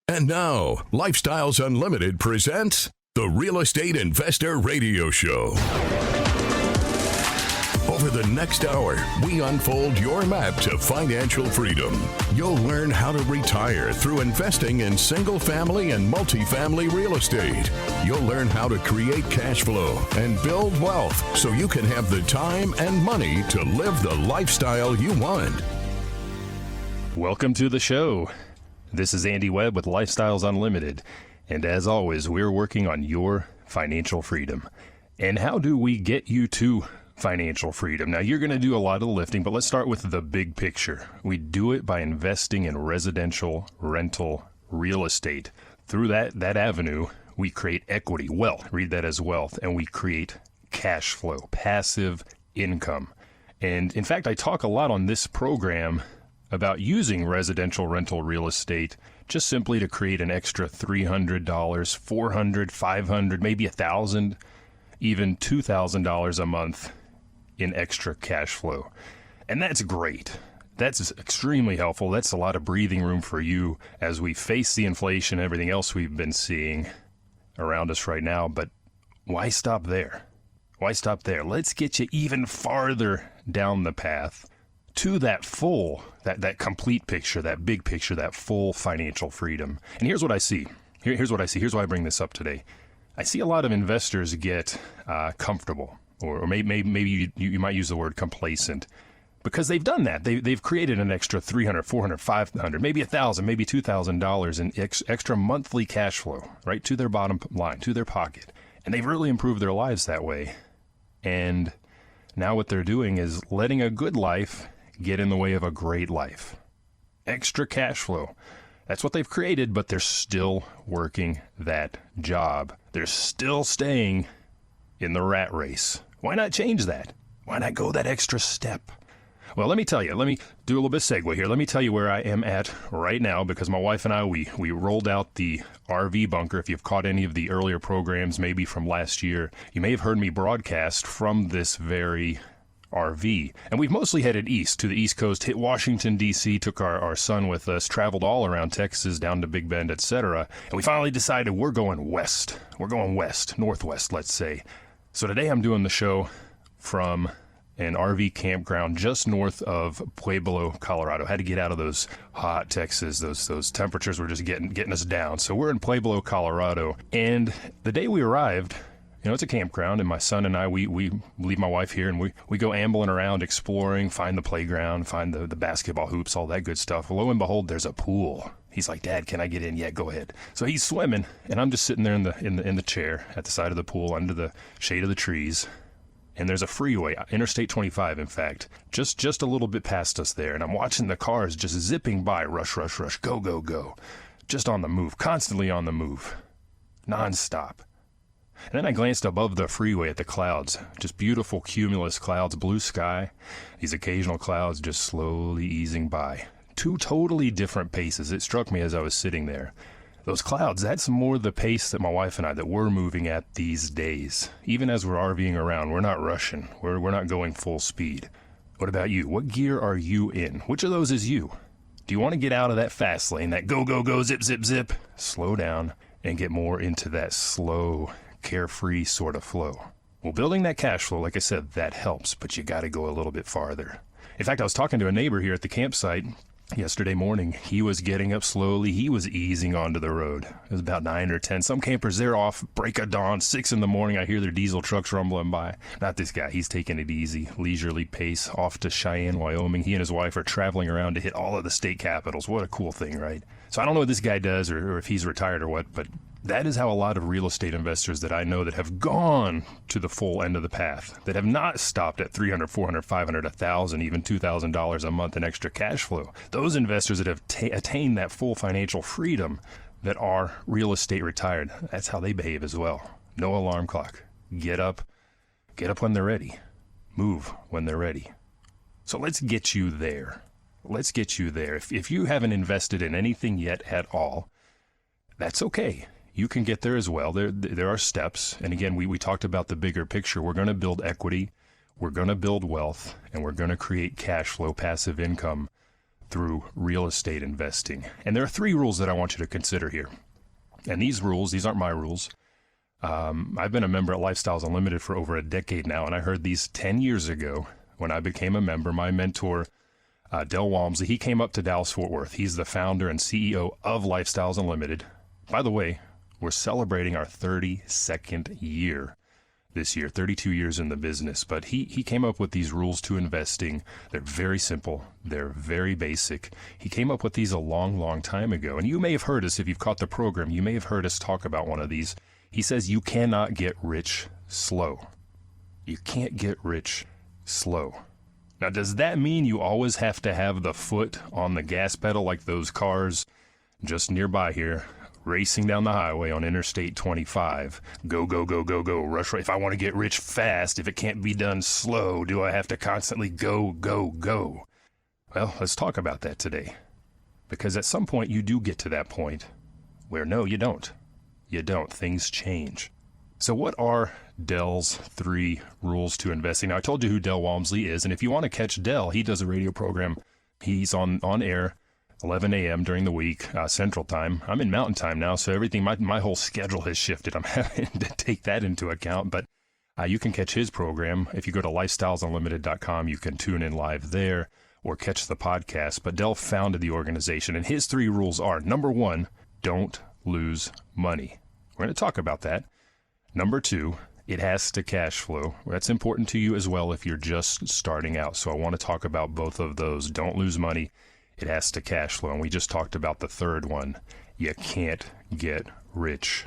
And now, Lifestyles Unlimited presents the Real Estate Investor Radio Show. Over the next hour, we unfold your map to financial freedom. You'll learn how to retire through investing in single-family and multifamily real estate. You'll learn how to create cash flow and build wealth so you can have the time and money to live the lifestyle you want. Welcome to the show. This is Andy Webb with Lifestyles Unlimited, and as always, we're working on your financial freedom. And how do we get you to financial freedom? Now, you're going to do a lot of lifting, but let's start with the big picture. We do it by investing in residential rental real estate. Through that avenue, we create equity, wealth, read that as wealth, and we create cash flow, passive income. And in fact, I talk a lot on this program about using residential rental real estate just simply to create an extra $300, $400, $500, maybe $1,000, even $2,000 a month in extra cash flow. And that's great. That's extremely helpful. That's a lot of breathing room for you as we face the inflation and everything else we've been seeing around us right now. But why stop there? Why stop there? Let's get you even farther down the path to that full, that complete picture, that big picture, that full financial freedom. And here's what I see. Here's what I see. Here's why I bring this up today. I see a lot of investors get comfortable, or maybe you might use the word complacent, because they've done that. They've created an extra $300, $400, $500, maybe $1,000, maybe $2,000 in extra monthly cash flow, right to their bottom line, to their pocket. And they've really improved their lives that way. And now what they're doing is letting a good life get in the way of a great life. Extra cash flow. That's what they've created, but they're still working that job. They're still staying in the rat race. Why not change that? Why not go that extra step? Well, let me tell you, let me do a little bit of segue here. Let me tell you where I am at right now, because my wife and I, we rolled out the RV bunker. If you've caught any of the earlier programs, maybe from last year, you may have heard me broadcast from this very RV. And we've mostly headed east to the East Coast, hit Washington, D.C., took our son with us, traveled all around Texas, down to Big Bend, etc. And we finally decided we're going west. We're going west, northwest, let's say. So today I'm doing the show from an RV campground just north of Pueblo, Colorado. Had to get out of those hot Texas. Those temperatures were just getting us down. So we're in Pueblo, Colorado. And the day we arrived, you know, it's a campground, and my son and I, we leave my wife here, and we go ambling around, exploring, find the playground, find the basketball hoops, all that good stuff. Lo and behold, there's a pool. He's like, "Dad, can I get in?" "Yeah, go ahead." So he's swimming, and I'm just sitting there in the chair at the side of the pool under the shade of the trees. And there's a freeway, Interstate 25, in fact, just a little bit past us there. And I'm watching the cars just zipping by, rush, rush, rush, go, go, go. Just on the move, constantly on the move, nonstop. And then I glanced above the freeway at the clouds, just beautiful cumulus clouds, blue sky, these occasional clouds just slowly easing by. Two totally different paces. It struck me as I was sitting there. Those clouds, that's more the pace that my wife and I, that we're moving at these days. Even as we're RVing around, we're not rushing. We're not going full speed. What about you? What gear are you in? Which of those is you? Do you want to get out of that fast lane, that go, go, go, zip, zip, zip? Slow down and get more into that slow, carefree sort of flow. Well, building that cash flow, like I said, that helps, but you got to go a little bit farther. In fact, I was talking to a neighbor here at the campsite yesterday morning. He was getting up slowly. He was easing onto the road. It was about 9 or 10. Some campers, they're off break of dawn, 6 in the morning. I hear their diesel trucks rumbling by. Not this guy. He's taking it easy, leisurely pace off to Cheyenne, Wyoming. He and his wife are traveling around to hit all of the state capitals. What a cool thing, right? So I don't know what this guy does or if he's retired or what, but that is how a lot of real estate investors that I know that have gone to the full end of the path, that have not stopped at $300, $400, $500, $1,000, even $2,000 a month in extra cash flow. Those investors that have attained that full financial freedom, that are real estate retired, that's how they behave as well. No alarm clock. Get up when they're ready. Move when they're ready. So let's get you there. Let's get you there. If you haven't invested in anything yet at all, that's okay. You can get there as well. There are steps. And again, we talked about the bigger picture. We're going to build equity. We're going to build wealth. And we're going to create cash flow, passive income through real estate investing. And there are 3 rules that I want you to consider here. And these rules, these aren't my rules. I've been a member at Lifestyles Unlimited for over a decade now, and I heard these 10 years ago when I became a member. My mentor, Del Walmsley, he came up to Dallas-Fort Worth. He's the founder and CEO of Lifestyles Unlimited. By the way, we're celebrating our 32nd year this year, 32 years in the business. But he came up with these rules to investing. They're very simple. They're very basic. He came up with these a long, long time ago. And you may have heard us, if you've caught the program, you may have heard us talk about one of these. He says you cannot get rich slow. You can't get rich slow. Now, does that mean you always have to have the foot on the gas pedal like those cars just nearby here, racing down the highway on Interstate 25? Go, go, go, go, go, rush right. If I want to get rich fast, if it can't be done slow, do I have to constantly go, go, go? Well, let's talk about that today. Because at some point you do get to that point where no, you don't. You don't. Things change. So what are Del's 3 rules to investing? Now, I told you who Del Walmsley is, and if you want to catch Del, he does a radio program. He's on air 11 a.m. during the week, Central Time. I'm in Mountain Time now, so everything, my whole schedule has shifted. I'm having to take that into account, but you can catch his program. If you go to lifestylesunlimited.com, you can tune in live there or catch the podcast. But Del founded the organization, and his 3 rules are, number 1, don't lose money. We're going to talk about that. Number 2, it has to cash flow. That's important to you as well if you're just starting out. So I want to talk about both of those. Don't lose money. It has to cash flow. And we just talked about the 3rd one. You can't get rich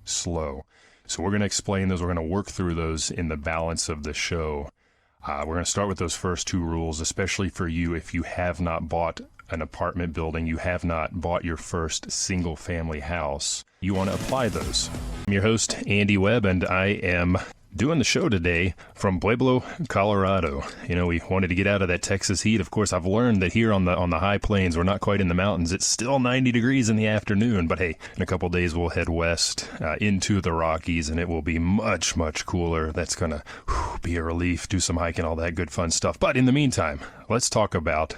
slow. So we're going to explain those. We're going to work through those in the balance of the show. We're going to start with those first 2 rules, especially for you if you have not bought an apartment building, you have not bought your first single family house. You want to apply those. I'm your host, Andy Webb, and I am doing the show today from Pueblo, Colorado. You know, we wanted to get out of that Texas heat. Of course, I've learned that here on the high plains, we're not quite in the mountains. It's still 90 degrees in the afternoon, but hey, in a couple of days we'll head west into the Rockies, and it will be much, much cooler. That's going to be a relief, do some hiking, all that good fun stuff. But in the meantime, let's talk about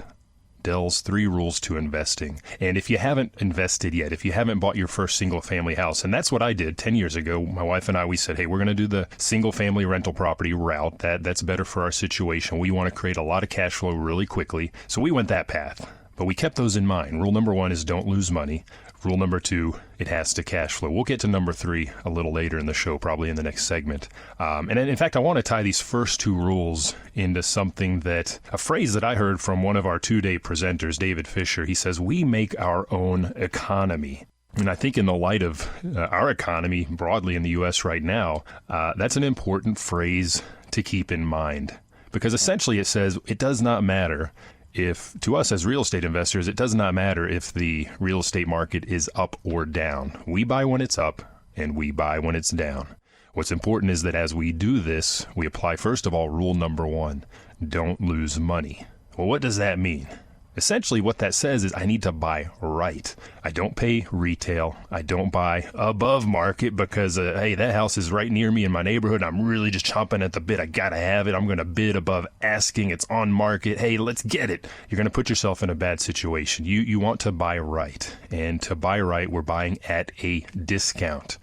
Del's 3 rules to investing. And if you haven't invested yet, if you haven't bought your first single family house, and that's what I did 10 years ago, my wife and I, we said, hey, we're going to do the single family rental property route. That's better for our situation. We want to create a lot of cash flow really quickly. So we went that path. But we kept those in mind. Rule number 1 is don't lose money. Rule number 2, it has to cash flow. We'll get to number 3 a little later in the show, probably in the next segment. And in fact, I want to tie these first 2 rules into something a phrase that I heard from one of our 2-day presenters, David Fisher. He says, we make our own economy. And I think in the light of our economy broadly in the U.S. right now, that's an important phrase to keep in mind. Because essentially it says it does not matter if, to us as real estate investors, it does not matter if the real estate market is up or down. We buy when it's up and we buy when it's down. What's important is that as we do this, we apply, first of all, rule number 1, don't lose money. Well, what does that mean? Essentially, what that says is I need to buy right. I don't pay retail. I don't buy above market because, hey, that house is right near me in my neighborhood. I'm really just chomping at the bit. I got to have it. I'm going to bid above asking. It's on market. Hey, let's get it. You're going to put yourself in a bad situation. You want to buy right. And to buy right, we're buying at a discount.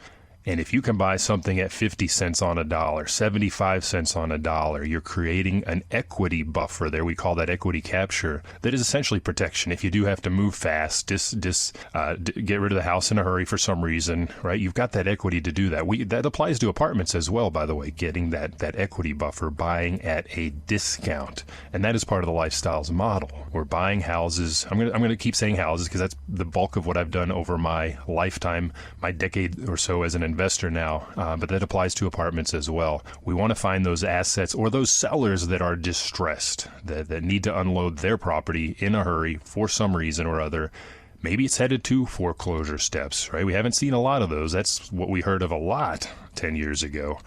And if you can buy something at 50 cents on a dollar, 75 cents on a dollar, you're creating an equity buffer there. We call that equity capture. That is essentially protection. If you do have to move fast, get rid of the house in a hurry for some reason, right? You've got that equity to do that. That applies to apartments as well, by the way, getting that equity buffer, buying at a discount. And that is part of the Lifestyles model. We're buying houses. I'm going to keep saying houses because that's the bulk of what I've done over my lifetime, my decade or so as an investor now, but that applies to apartments as well. We want to find those assets or those sellers that are distressed, that need to unload their property in a hurry for some reason or other. Maybe it's headed to foreclosure steps, right? We haven't seen a lot of those. That's what we heard of a lot 10 years ago.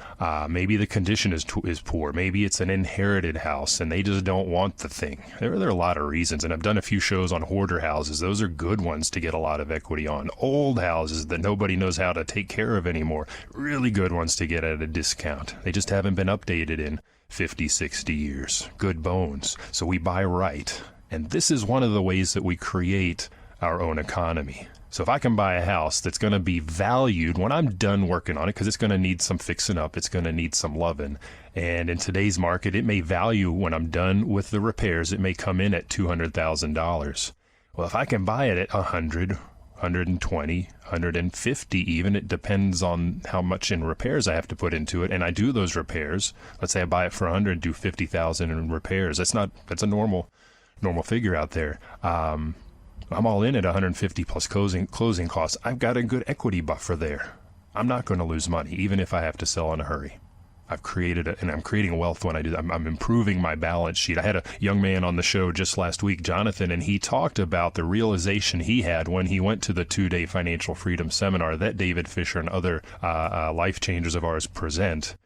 Maybe the condition is poor. Maybe it's an inherited house and they just don't want the thing. There are a lot of reasons, and I've done a few shows on hoarder houses. Those are good ones to get a lot of equity on. Old houses that nobody knows how to take care of anymore. Really good ones to get at a discount. They just haven't been updated in 50, 60 years. Good bones. So we buy right. And this is one of the ways that we create our own economy. So if I can buy a house that's going to be valued when I'm done working on it, because it's going to need some fixing up, it's going to need some loving. And in today's market, it may value when I'm done with the repairs, it may come in at $200,000. Well, if I can buy it at 100, 120, 150 even, it depends on how much in repairs I have to put into it. And I do those repairs. Let's say I buy it for 100, do 50,000 in repairs. That's a normal figure out there. I'm all in at 150 plus closing costs. I've got a good equity buffer there. I'm not going to lose money, even if I have to sell in a hurry. I've created and I'm creating wealth when I do that. I'm improving my balance sheet. I had a young man on the show just last week, Jonathan, and he talked about the realization he had when he went to the 2-day financial freedom seminar that David Fisher and other life changers of ours present.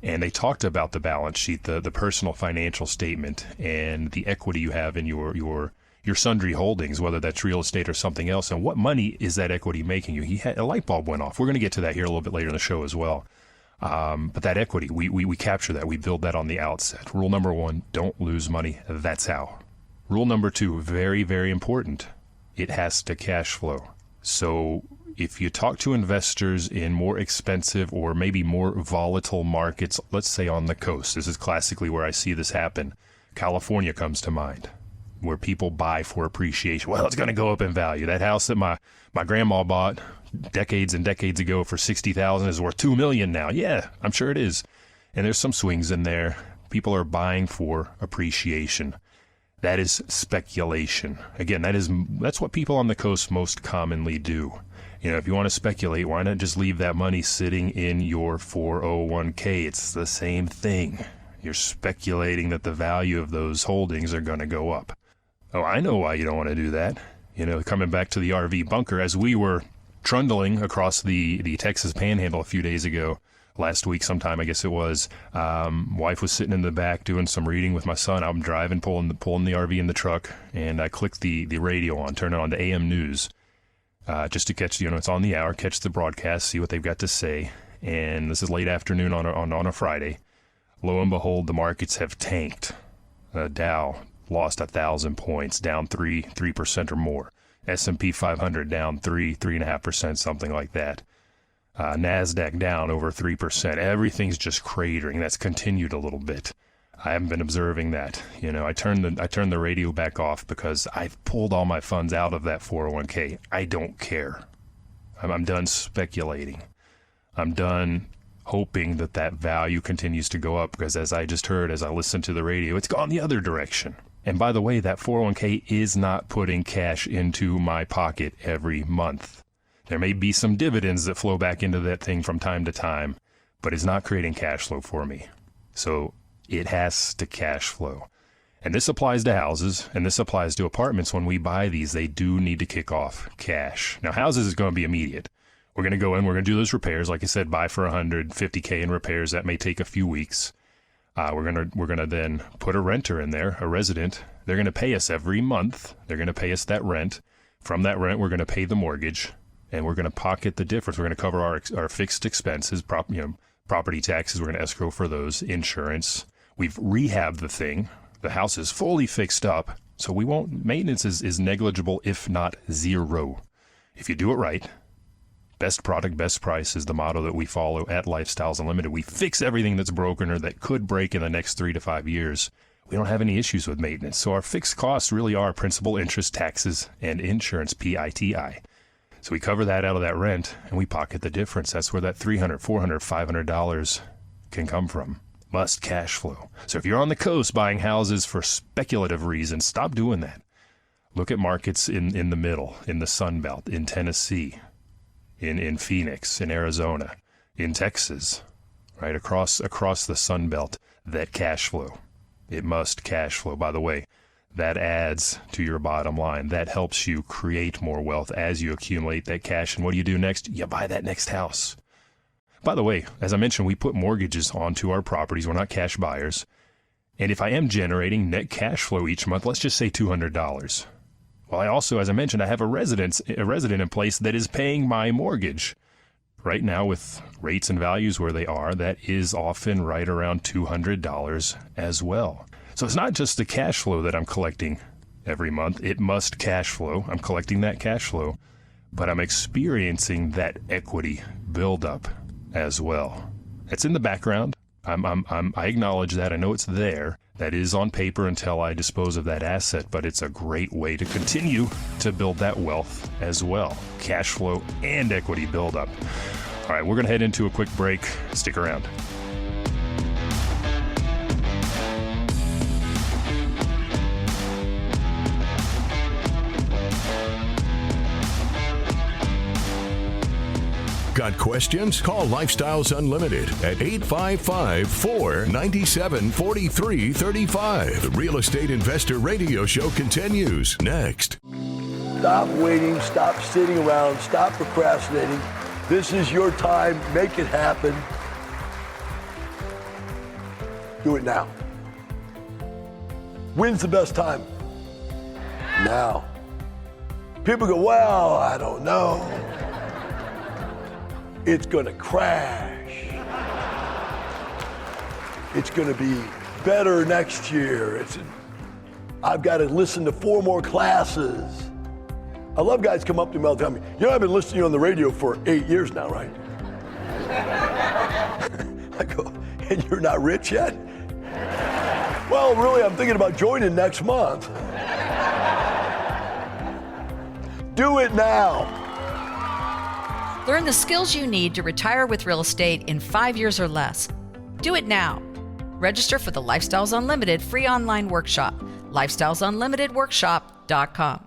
And they talked about the balance sheet, the personal financial statement, and the equity you have in your sundry holdings, whether that's real estate or something else, and what money is that equity making you. A light bulb went off. We're going to get to that here a little bit later in the show as well. But that equity, we capture that. We build that on the outset. Rule number 1, don't lose money. That's how. Rule number 2, very, very important. It has to cash flow. So if you talk to investors in more expensive or maybe more volatile markets, let's say on the coast, this is classically where I see this happen. California comes to mind, where people buy for appreciation. Well, it's going to go up in value. That house that my grandma bought decades and decades ago for $60,000 is worth $2 million now. Yeah, I'm sure it is. And there's some swings in there. People are buying for appreciation. That is speculation. Again, that's what people on the coast most commonly do. You know, if you want to speculate, why not just leave that money sitting in your 401k? It's the same thing. You're speculating that the value of those holdings are going to go up. Oh, I know why you don't want to do that. You know, coming back to the RV bunker, as we were trundling across the Texas Panhandle a few days ago, last week sometime, I guess it was, wife was sitting in the back doing some reading with my son. I'm driving, pulling the RV in the truck, and I clicked the radio on, turn it on to AM News, just to catch, it's on the hour, catch the broadcast, see what they've got to say. And this is late afternoon on a Friday. Lo and behold, the markets have tanked. Dow lost 1,000 points, down 3% or more. S&P 500 down 3.5%, something like that. NASDAQ down over 3%. Everything's just cratering. That's continued a little bit. I haven't been observing that. I turned the radio back off because I've pulled all my funds out of that 401k. I don't care. I'm done speculating. I'm done hoping that value continues to go up, because as I just heard, as I listened to the radio, it's gone the other direction. And by the way, that 401k is not putting cash into my pocket every month. There may be some dividends that flow back into that thing from time to time, but it's not creating cash flow for me. So it has to cash flow. And this applies to houses, and this applies to apartments. When we buy these, they do need to kick off cash. Now, houses is going to be immediate. We're going to go in, we're going to do those repairs. Like I said, buy for $150K in repairs. That may take a few weeks. We're gonna then put a renter in there, a resident. They're going to pay us every month. They're going to pay us that rent. From that rent, we're going to pay the mortgage, and we're going to pocket the difference. We're going to cover our fixed expenses, property taxes. We're going to escrow for those, insurance. We've rehabbed the thing. The house is fully fixed up, so maintenance is negligible, if not zero. If you do it right. Best product, best price is the motto that we follow at Lifestyles Unlimited. We fix everything that's broken or that could break in the next 3 to 5 years. We don't have any issues with maintenance. So our fixed costs really are principal, interest, taxes, and insurance, PITI. So we cover that out of that rent, and we pocket the difference. That's where that $300, $400, $500 can come from. Must cash flow. So if you're on the coast buying houses for speculative reasons, stop doing that. Look at markets in the middle, in the Sun Belt, in Tennessee, in Phoenix, in Arizona, in Texas, right across the Sun Belt, that cash flow. It must cash flow. By the way, that adds to your bottom line. That helps you create more wealth as you accumulate that cash. And what do you do next? You buy that next house. By the way, as I mentioned, we put mortgages onto our properties. We're not cash buyers. And if I am generating net cash flow each month, let's just say $200. Well, I also, as I mentioned, I have a resident in place that is paying my mortgage. Right now, with rates and values where they are, that is often right around $200 as well. So it's not just the cash flow that I'm collecting every month. It must cash flow. I'm collecting that cash flow, but I'm experiencing that equity buildup as well. It's in the background. I acknowledge that. I know it's there. That is on paper until I dispose of that asset, but it's a great way to continue to build that wealth as well. Cash flow and equity buildup. All right, we're going to head into a quick break. Stick around. Got questions? Call Lifestyles Unlimited at 855-497-4335. The Real Estate Investor Radio Show continues next. Stop waiting. Stop sitting around. Stop procrastinating. This is your time. Make it happen. Do it now. When's the best time? Now. People go, well, I don't know. It's going to crash. It's going to be better next year. I've got to listen to 4 more classes. I love guys come up to me all the time. You know, I've been listening to you on the radio for 8 years now, right? I go, and you're not rich yet? Well, really, I'm thinking about joining next month. Do it now. Learn the skills you need to retire with real estate in 5 years or less. Do it now. Register for the Lifestyles Unlimited free online workshop, lifestylesunlimitedworkshop.com.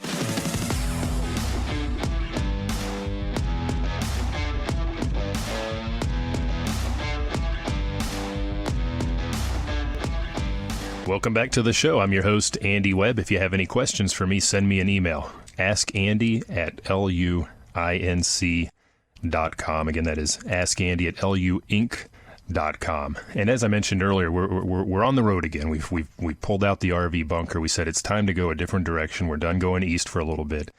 Welcome back to the show. I'm your host, Andy Webb. If you have any questions for me, send me an email. AskAndy@luinc.com. Again, that is askandy@luinc.com. And as I mentioned earlier, we're on the road again. We pulled out the RV bunker. We said it's time to go a different direction. We're done going east for a little bit.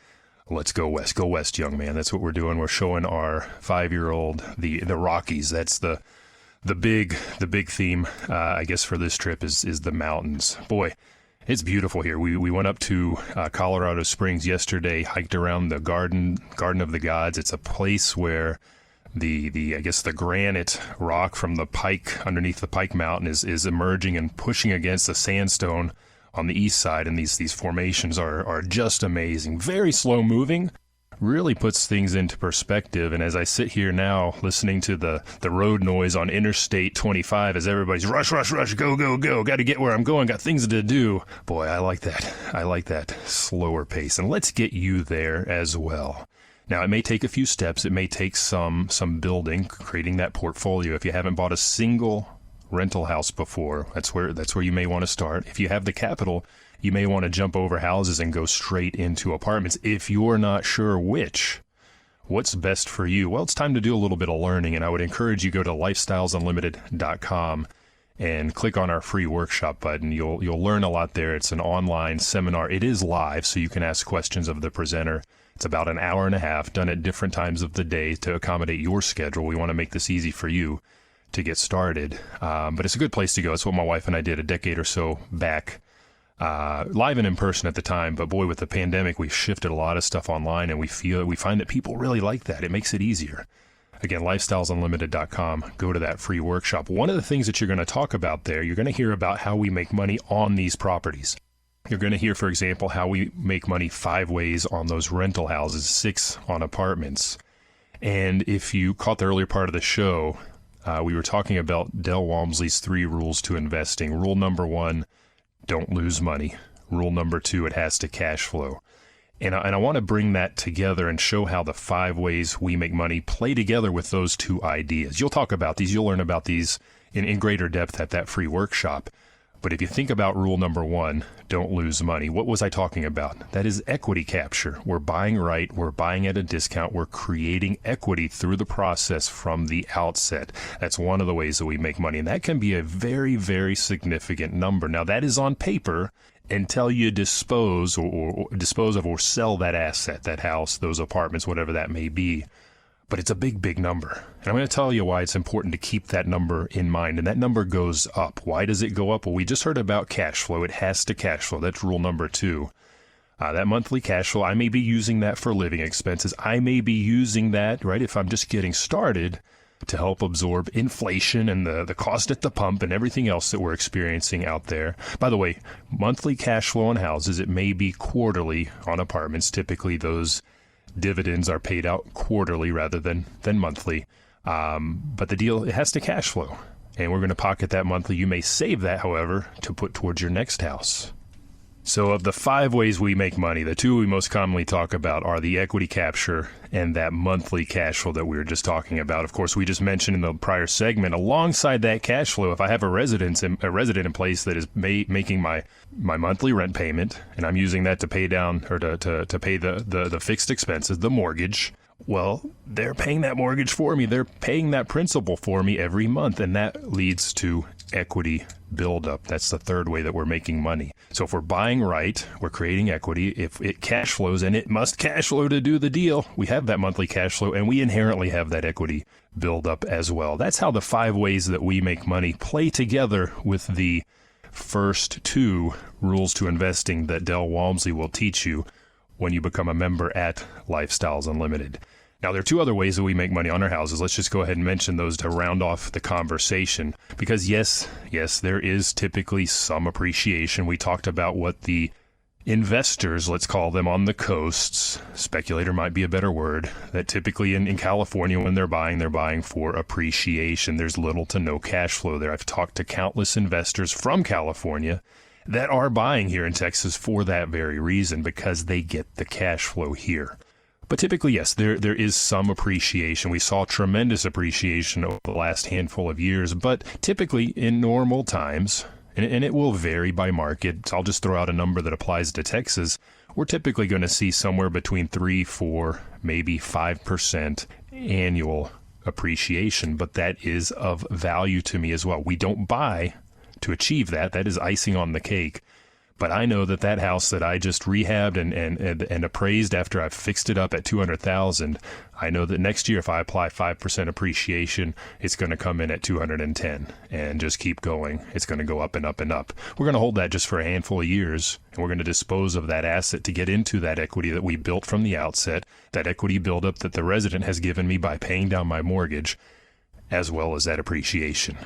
Let's go west. Go west, young man. That's what we're doing. We're showing our 5-year-old the Rockies. That's the big theme, I guess, for this trip is the mountains. Boy, it's beautiful here. We went up to Colorado Springs yesterday, hiked around the Garden of the Gods. It's a place where the I guess the granite rock from the Pike, underneath the Pike Mountain, is emerging and pushing against the sandstone on the east side, and these formations are just amazing. Very slow moving. Really puts things into perspective. And as I sit here now listening to the road noise on Interstate 25 as everybody's rush, go, got to get where I'm going, got things to do. Boy, I like that. I like that slower pace. And let's get you there as well. Now, it may take a few steps. It may take some building, creating that portfolio. If you haven't bought a single rental house before, that's where you may want to start. If you have the capital, you may want to jump over houses and go straight into apartments. If you're not sure what's best for you, well, it's time to do a little bit of learning, and I would encourage you to go to lifestylesunlimited.com and click on our free workshop button. You'll learn a lot there. It's an online seminar. It is live, so you can ask questions of the presenter. It's about an hour and a half, done at different times of the day to accommodate your schedule. We want to make this easy for you to get started, but it's a good place to go. It's what my wife and I did a decade or so back. Live and in person at the time, but boy, with the pandemic, we've shifted a lot of stuff online, and we find that people really like that. It makes it easier. Again, lifestylesunlimited.com. Go to that free workshop. One of the things that you're going to talk about there, you're going to hear about how we make money on these properties. You're going to hear, for example, how we make money 5 ways on those rental houses, 6 on apartments. And if you caught the earlier part of the show, we were talking about Del Walmsley's 3 rules to investing. Rule number 1, don't lose money. Rule number 2, it has to cash flow. And I want to bring that together and show how the 5 ways we make money play together with those 2 ideas. You'll talk about these. You'll learn about these in greater depth at that free workshop. But if you think about rule number 1, don't lose money. What was I talking about? That is equity capture. We're buying right. We're buying at a discount. We're creating equity through the process from the outset. That's one of the ways that we make money. And that can be a very, very significant number. Now, that is on paper until you dispose of or sell that asset, that house, those apartments, whatever that may be. But it's a big, big number. And I'm going to tell you why it's important to keep that number in mind. And that number goes up. Why does it go up? Well, we just heard about cash flow. It has to cash flow. That's rule number 2. That monthly cash flow, I may be using that for living expenses. I may be using that, right, if I'm just getting started, to help absorb inflation and the cost at the pump and everything else that we're experiencing out there. By the way, monthly cash flow on houses, it may be quarterly on apartments. Typically, those dividends are paid out quarterly rather than monthly. But the deal, it has to cash flow, and we're going to pocket that monthly. You may save that, however, to put towards your next house. So of the 5 ways we make money, the 2 we most commonly talk about are the equity capture and that monthly cash flow that we were just talking about. Of course, we just mentioned in the prior segment, alongside that cash flow, if I have a resident in place that is making my monthly rent payment, and I'm using that to pay down or to pay the fixed expenses, the mortgage, well, they're paying that mortgage for me. They're paying that principal for me every month, and that leads to equity buildup. That's the 3rd way that we're making money. So if we're buying right, we're creating equity. If it cash flows, and it must cash flow to do the deal, we have that monthly cash flow, and we inherently have that equity buildup as well. That's how the 5 ways that we make money play together with the first 2 rules to investing that Del Walmsley will teach you when you become a member at Lifestyles Unlimited. Now, there are 2 other ways that we make money on our houses. Let's just go ahead and mention those to round off the conversation. Because yes, there is typically some appreciation. We talked about what the investors, let's call them on the coasts, speculator might be a better word, that typically in California when they're buying for appreciation. There's little to no cash flow there. I've talked to countless investors from California that are buying here in Texas for that very reason, because they get the cash flow here. But typically, yes, there is some appreciation. We saw tremendous appreciation over the last handful of years, but typically in normal times, and it will vary by market, so I'll just throw out a number that applies to Texas, we're typically going to see somewhere between 3, 4, maybe 5% annual appreciation, but that is of value to me as well. We don't buy to achieve that. That is icing on the cake. But I know that house that I just rehabbed and appraised after I've fixed it up at $200,000, I know that next year if I apply 5% appreciation, it's going to come in at $210,000 and just keep going. It's going to go up and up and up. We're going to hold that just for a handful of years, and we're going to dispose of that asset to get into that equity that we built from the outset, that equity buildup that the resident has given me by paying down my mortgage, as well as that appreciation.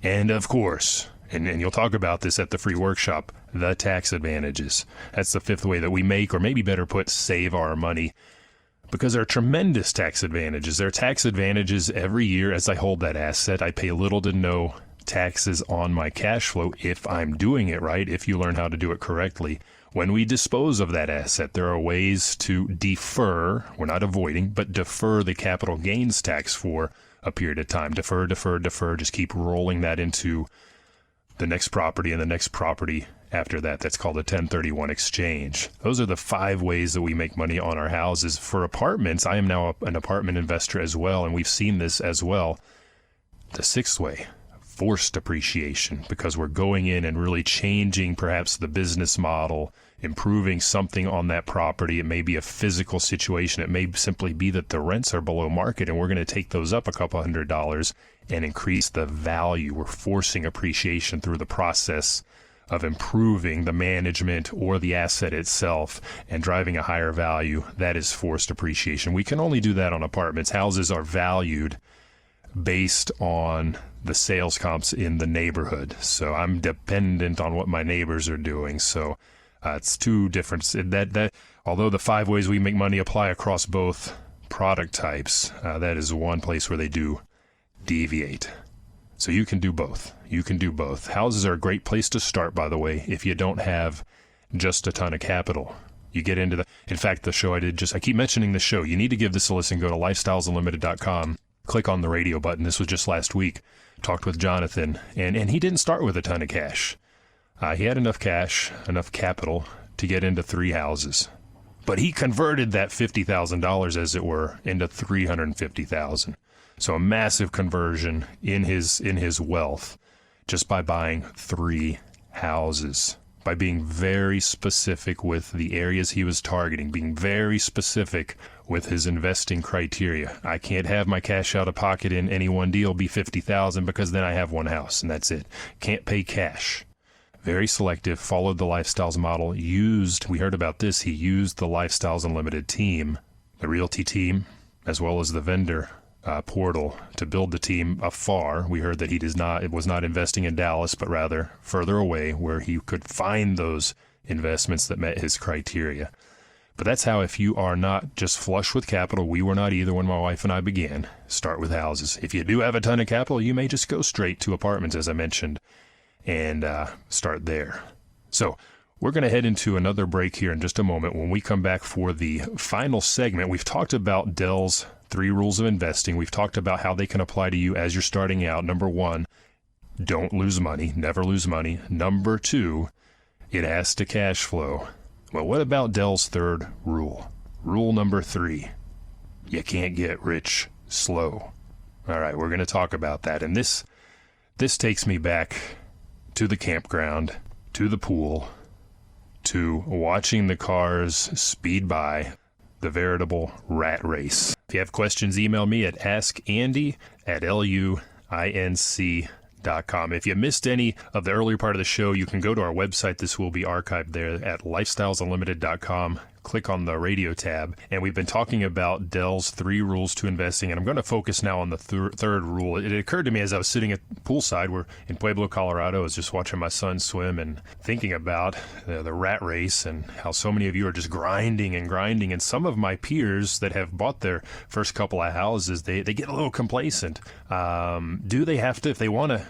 And of course, and you'll talk about this at the free workshop, the tax advantages. That's the 5th way that we make, or maybe better put, save our money, because there are tremendous tax advantages. There are tax advantages every year as I hold that asset. I pay little to no taxes on my cash flow if I'm doing it right, if you learn how to do it correctly. When we dispose of that asset, there are ways to defer, we're not avoiding, but defer the capital gains tax for a period of time. Defer, just keep rolling that into the next property and the next property after that. That's called a 1031 exchange. Those are the 5 ways that we make money on our houses. For apartments, I am now an apartment investor as well, and we've seen this as well. The 6th way, forced appreciation, because we're going in and really changing perhaps the business model, improving something on that property. It may be a physical situation. It may simply be that the rents are below market, and we're going to take those up a couple $100 and increase the value. We're forcing appreciation through the process of improving the management or the asset itself and driving a higher value. That is forced appreciation. We can only do that on apartments. Houses are valued based on the sales comps in the neighborhood. So I'm dependent on what my neighbors are doing. So it's 2 different. That although the 5 ways we make money apply across both product types, that is one place where they do deviate. So you can do both. Houses are a great place to start, by the way, if you don't have just a ton of capital. You get into in fact, the show I keep mentioning the show. You need to give this a listen. Go to lifestylesunlimited.com, click on the radio button. This was just last week. Talked with Jonathan, and he didn't start with a ton of cash. He had enough cash, enough capital to get into 3 houses. But he converted that $50,000, as it were, into $350,000. So a massive conversion in his wealth just by buying 3 houses, by being very specific with the areas he was targeting, being very specific with his investing criteria. I can't have my cash out of pocket in any one deal be $50,000, because then I have 1 house and that's it. Can't pay cash. Very selective, followed the Lifestyles model, we heard about this, he used the Lifestyles Unlimited team, the realty team, as well as the vendor portal to build the team afar. We heard that it was not investing in Dallas, but rather further away where he could find those investments that met his criteria. But that's how, if you are not just flush with capital, we were not either when my wife and I began, start with houses. If you do have a ton of capital, you may just go straight to apartments, as I mentioned, and start there. So we're going to head into another break here in just a moment. When we come back for the final segment, we've talked about Dell's 3 rules of investing. We've talked about how they can apply to you as you're starting out. Number 1, don't lose money, never lose money. Number 2, it has to cash flow. Well, what about Dell's 3rd rule? Rule number 3, you can't get rich slow. All right, we're going to talk about that. And this takes me back to the campground, to the pool, to watching the cars speed by, the veritable rat race. If you have questions, email me at askandy@luinc.com. If you missed any of the earlier part of the show, you can go to our website. This will be archived there at lifestylesunlimited.com. Click on the radio tab. And we've been talking about Dell's 3 rules to investing. And I'm going to focus now on the third rule. It occurred to me as I was sitting at poolside, we're in Pueblo, Colorado. I was just watching my son swim and thinking about the rat race and how so many of you are just grinding and grinding. And some of my peers that have bought their first couple of houses, they get a little complacent. Do they have to, if they want to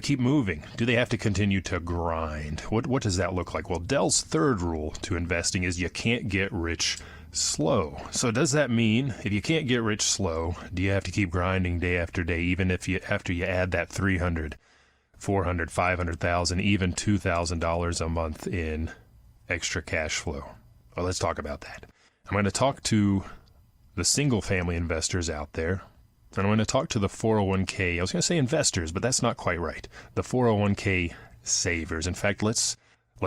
keep moving, do they have to continue to grind? What does that look like? Well, Dell's 3rd rule to investing is you can't get rich slow. So does that mean if you can't get rich slow, do you have to keep grinding day after day, even after you add that $300, $400, $500,000, even $2,000 a month in extra cash flow? Well, let's talk about that. I'm going to talk to the single family investors out there. And I'm going to talk to the 401k. I was going to say investors, but that's not quite right. The 401k savers. In fact, let's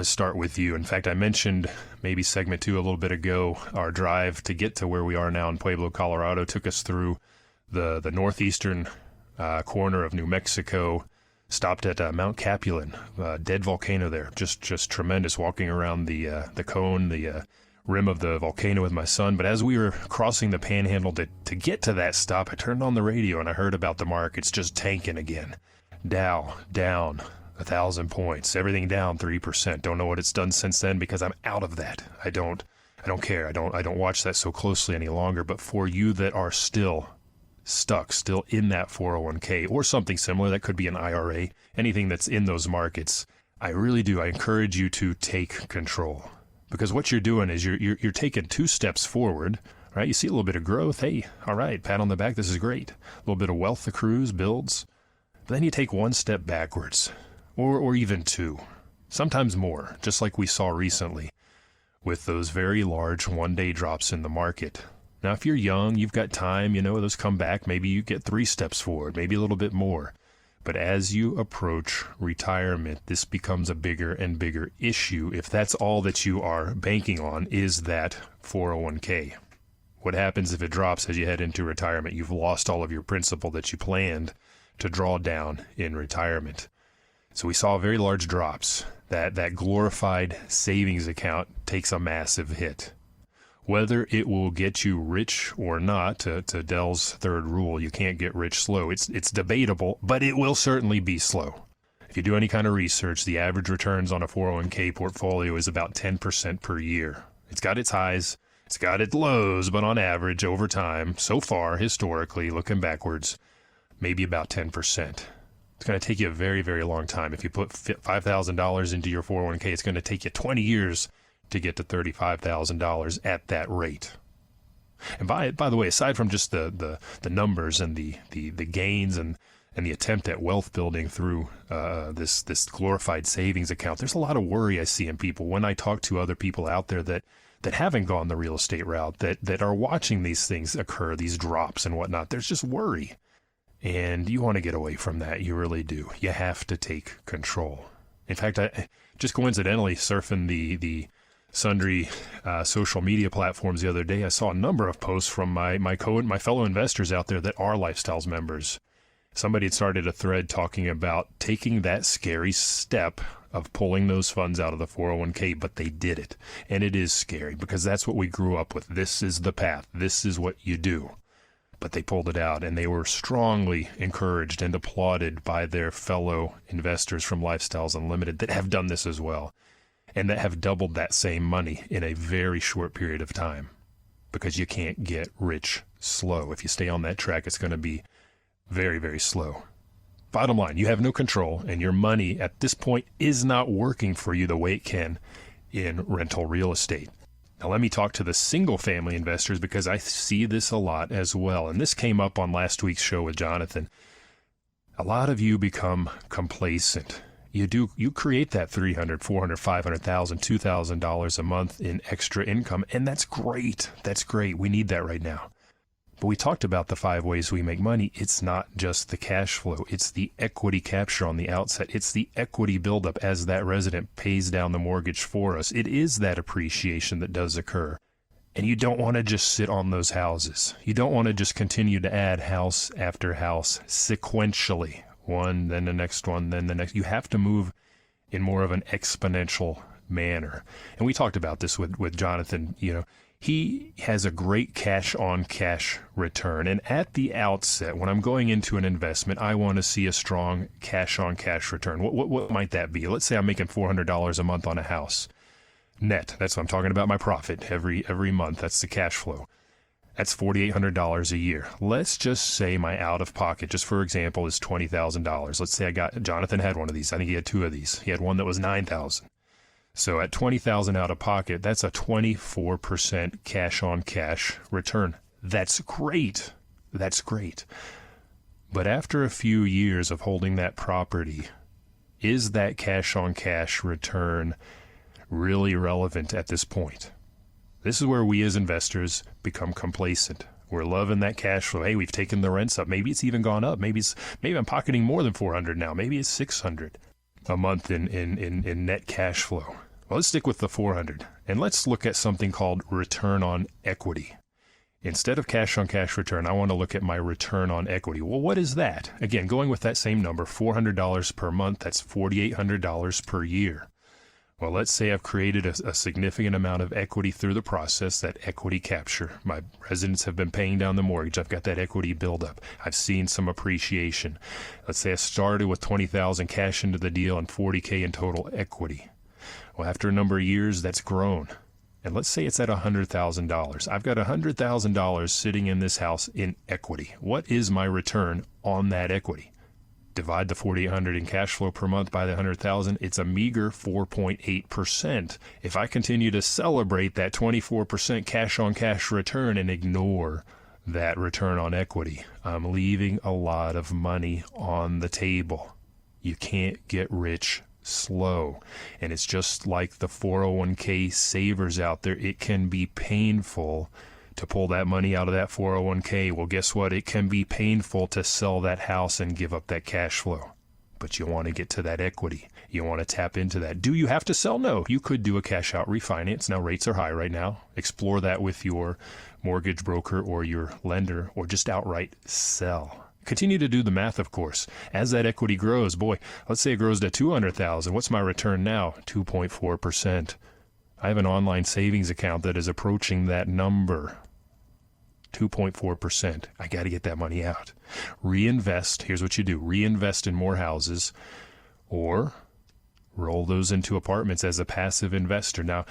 start with you. In fact, I mentioned maybe segment 2 a little bit ago. Our drive to get to where we are now in Pueblo, Colorado, took us through the northeastern corner of New Mexico. Stopped at Mount Capulan, dead volcano there. Just tremendous. Walking around the cone, the rim of the volcano with my son. But as we were crossing the panhandle to get to that stop, I turned on the radio and I heard about the markets just tanking again. Dow down 1,000 points, everything down 3%. Don't know what it's done since then because I'm out of that. I don't care. I don't watch that so closely any longer. But for you that are still stuck, still in that 401k or something similar, that could be an IRA, anything that's in those markets, I really do. I encourage you to take control. Because what you're doing is you're taking 2 steps forward, right? You see a little bit of growth. Hey, all right, pat on the back. This is great. A little bit of wealth accrues, builds. But then you take 1 step backwards, or even 2, sometimes more, just like we saw recently with those very large one-day drops in the market. Now, if you're young, you've got time, those come back. Maybe you get 3 steps forward, maybe a little bit more. But as you approach retirement, this becomes a bigger and bigger issue if that's all that you are banking on is that 401k. What happens if it drops as you head into retirement? You've lost all of your principal that you planned to draw down in retirement. So we saw very large drops. That glorified savings account takes a massive hit. Whether it will get you rich or not, to Dell's 3rd rule, you can't get rich slow. It's debatable, but it will certainly be slow. If you do any kind of research, the average returns on a 401k portfolio is about 10% per year. It's got its highs, it's got its lows, but on average, over time, so far, historically, looking backwards, maybe about 10%. It's going to take you a very, very long time. If you put $5,000 into your 401k, it's going to take you 20 years to get to $35,000 at that rate. And by the way, aside from just the numbers and the gains and the attempt at wealth building through this glorified savings account, there's a lot of worry I see in people when I talk to other people out there that haven't gone the real estate route, that are watching these things occur, these drops and whatnot. There's just worry. And you want to get away from that. You really do. You have to take control. In fact, I just coincidentally surfing the sundry social media platforms the other day, I saw a number of posts from my fellow investors out there that are Lifestyles members. Somebody had started a thread talking about taking that scary step of pulling those funds out of the 401k, but they did it. And it is scary because that's what we grew up with. This is the path. This is what you do. But they pulled it out, and they were strongly encouraged and applauded by their fellow investors from Lifestyles Unlimited that have done this as well, and that have doubled that same money in a very short period of time, because you can't get rich slow. If you stay on that track, it's going to be very, very slow. Bottom line, you have no control, and your money at this point is not working for you the way it can in rental real estate. Now, let me talk to the single family investors, because I see this a lot as well. And this came up on last week's show with Jonathan. A lot of you become complacent. You create that $300, $400, $500,000, $2,000 a month in extra income, and that's great. That's great. We need that right now. But we talked about the 5 ways we make money. It's not just the cash flow. It's the equity capture on the outset. It's the equity buildup as that resident pays down the mortgage for us. It is that appreciation that does occur. And you don't want to just sit on those houses. You don't want to just continue to add house after house sequentially. One, then the next one, then the next. You have to move in more of an exponential manner. And we talked about this with Jonathan. He has a great cash-on-cash return. And at the outset, when I'm going into an investment, I want to see a strong cash-on-cash return. What might that be? Let's say I'm making $400 a month on a house. Net, that's what I'm talking about, my profit every month. That's the cash flow. That's $4,800 a year. Let's just say my out-of-pocket, just for example, is $20,000. Let's say Jonathan had one of these. I think he had 2 of these. He had one that was $9,000. So at $20,000 out of pocket, that's a 24% cash-on-cash return. That's great. That's great. But after a few years of holding that property, is that cash-on-cash return really relevant at this point? This is where we as investors become complacent. We're loving that cash flow. Hey, we've taken the rents up. Maybe it's even gone up. Maybe I'm pocketing more than $400 now. Maybe it's $600 a month in net cash flow. Well, let's stick with the $400, and let's look at something called return on equity. Instead of cash-on-cash return, I want to look at my return on equity. Well, what is that? Again, going with that same number, $400 per month, that's $4,800 per year. Well, let's say I've created a significant amount of equity through the process, that equity capture. My residents have been paying down the mortgage. I've got that equity buildup. I've seen some appreciation. Let's say I started with $20,000 cash into the deal and $40,000 in total equity. Well, after a number of years, that's grown. And let's say it's at $100,000. I've got $100,000 sitting in this house in equity. What is my return on that equity? Divide the $4,800 in cash flow per month by the $100,000, it's a meager 4.8%. If I continue to celebrate that 24% cash-on-cash return and ignore that return on equity, I'm leaving a lot of money on the table. You can't get rich slow. And it's just like the 401k savers out there. It can be painful to pull that money out of that 401k. Well, guess what? It can be painful to sell that house and give up that cash flow. But you want to get to that equity. You want to tap into that. Do you have to sell? No. You could do a cash out refinance. Now, rates are high right now. Explore that with your mortgage broker or your lender, or just outright sell. Continue to do the math, of course. As that equity grows, boy, let's say it grows to $200,000. What's my return now? 2.4%. I have an online savings account that is approaching that number. 2.4%. I got to get that money out. Reinvest. Here's what you do. Reinvest in more houses, or roll those into apartments as a passive investor. Now,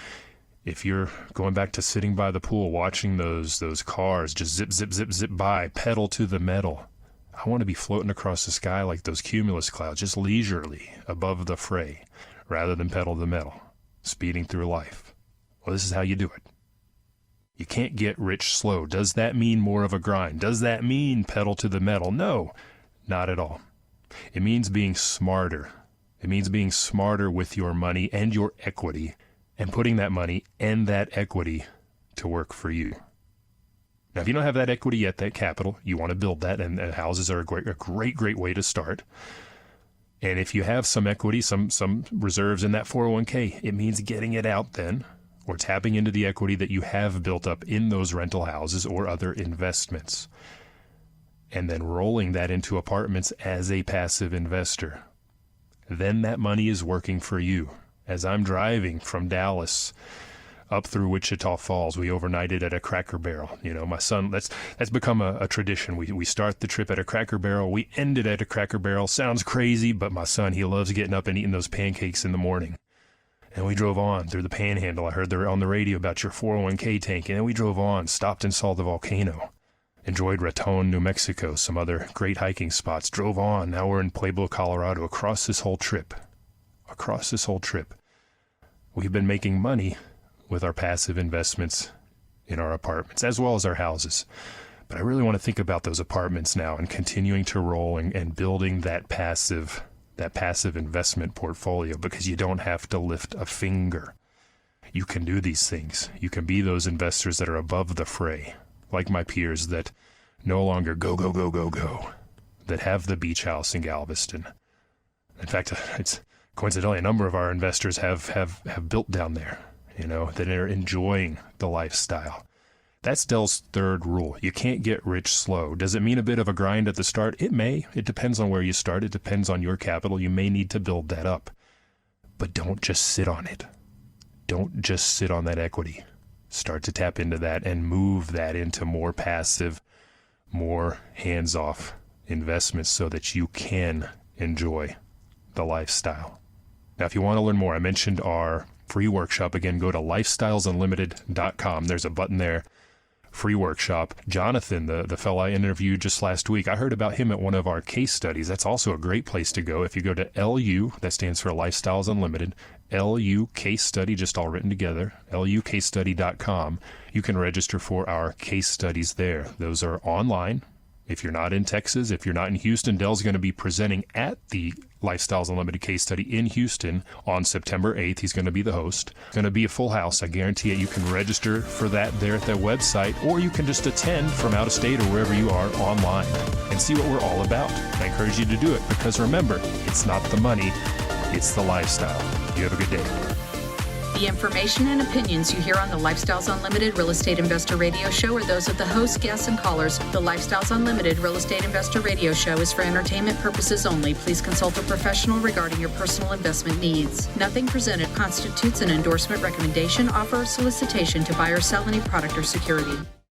if you're going back to sitting by the pool, watching those cars just zip, zip, zip, zip by, pedal to the metal, I want to be floating across the sky like those cumulus clouds, just leisurely above the fray, rather than pedal to the metal, speeding through life. Well, this is how you do it. You can't get rich slow. Does that mean more of a grind? Does that mean pedal to the metal? No, not at all. It means being smarter. It means being smarter with your money and your equity, and putting that money and that equity to work for you. Now, if you don't have that equity yet, that capital, you want to build that, and houses are a great way to start. And if you have some equity, some reserves in that 401k, it means getting it out then, or tapping into the equity that you have built up in those rental houses or other investments. and then rolling that into apartments as a passive investor. Then that money is working for you. As I'm driving from Dallas up through Wichita Falls, we overnighted at a Cracker Barrel. You know, my son, that's become a tradition. We start the trip at a Cracker Barrel. We end it at a Cracker Barrel. Sounds crazy, but my son, he loves getting up and eating those pancakes in the morning. And we drove on through the Panhandle. I heard on the radio about your 401k tank. And then we drove on, stopped and saw the volcano. Enjoyed Raton, New Mexico, some other great hiking spots. Drove on. Now we're in Pueblo, Colorado. Across this whole trip, we've been making money with our passive investments in our apartments, as well as our houses. But I really want to think about those apartments now and continuing to roll and building that passive investment portfolio, because you don't have to lift a finger. You can do these things. You can be those investors that are above the fray, like my peers that no longer go, that have the beach house in Galveston. In fact, it's coincidentally a number of our investors have built down there, you know, that are enjoying the lifestyle. That's Dell's third rule. You can't get rich slow. Does it mean a bit of a grind at the start? It may. It depends on where you start. It depends on your capital. You may need to build that up. But don't just sit on it. Don't just sit on that equity. Start to tap into that and move that into more passive, more hands-off investments so that you can enjoy the lifestyle. Now, if you want to learn more, I mentioned our free workshop. Again, go to lifestylesunlimited.com. There's a button there, free workshop. Jonathan, the fellow I interviewed just last week, I heard about him at one of our case studies. That's also a great place to go. If you go to LU, that stands for Lifestyles Unlimited, LU case study, just all written together, lucasestudy.com. You can register for our case studies there. Those are online. If you're not in Texas, if you're not in Houston, Dell's going to be presenting at the Lifestyles Unlimited case study in Houston on September 8th. He's going to be the host. It's going to be a full house. I guarantee it. You can register for that there at their website, or you can just attend from out of state or wherever you are online and see what we're all about. I encourage you to do it, because remember, it's not the money, it's the lifestyle. You have a good day. The information and opinions you hear on the Lifestyles Unlimited Real Estate Investor Radio Show are those of the hosts, guests, and callers. The Lifestyles Unlimited Real Estate Investor Radio Show is for entertainment purposes only. Please consult a professional regarding your personal investment needs. Nothing presented constitutes an endorsement, recommendation, offer, or solicitation to buy or sell any product or security.